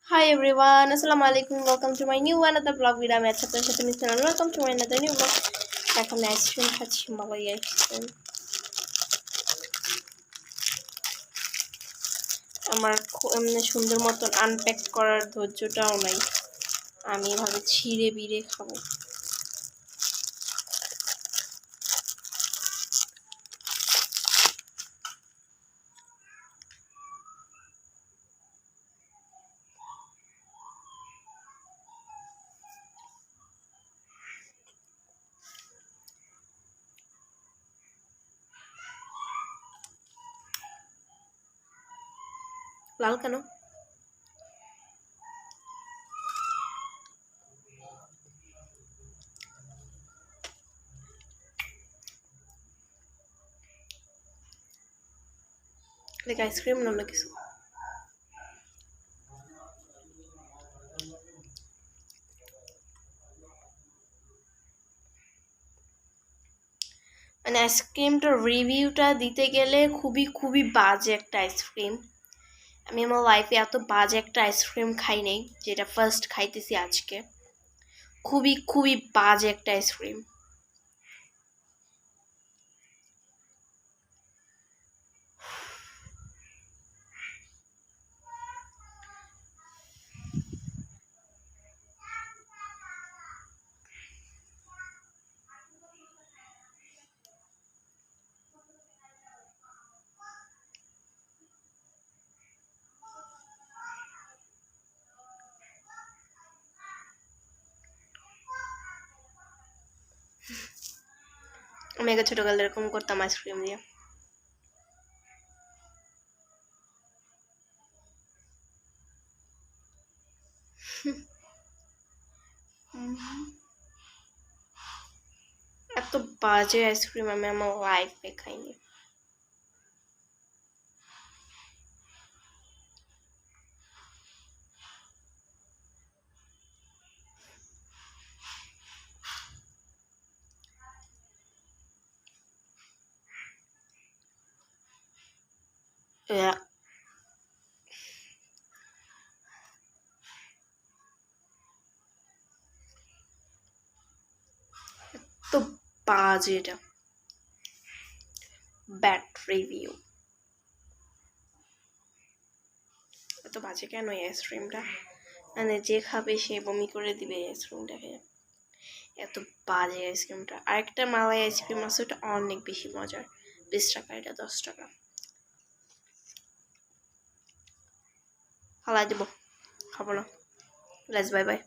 Hi everyone, Assalamu alaikum. Welcome to my new another vlog video. I'm Acha Channel. Welcome to my another new vlog. এখন ice cream খাচ্ছি, মালাই ice cream. আমার এমনি সুন্দর মতন unpack করার ধৈর্যটাও নাই। আমি এভাবে ছিঁড়ে বিড়ে খাবো। লাল কেন? দেখ আইসক্রিম না কিছু। মানে আইসক্রিমটার রিভিউটা দিতে গেলে খুবই বাজে একটা আইসক্রিম। আমি আমার লাইফে এত বাজে একটা আইসক্রিম খাই নাই, যেটা ফার্স্ট খাইতেছি আজকে। খুবই বাজে একটা আইসক্রিম। আমি আগে ছোটকালে এরকম করতাম আইসক্রিম দিয়ে। এত বাজে আইসক্রিম আমি আমার লাইফে খাইনি। তো বাজে এটা। Bad review. এত বাজে কেন এই আইসক্রিমটা? মানে যে খাবে সে বমি করে দিবে এই আইসক্রিমটা খেয়ে। এত বাজে আইসক্রিমটা। আরেকটা মালাই আইসক্রিম আছে, ওটা অনেক বেশি মজার। 20 টাকা, এটা 10 টাকা। ফালাই দেবো, খাবো না। Let's bye bye.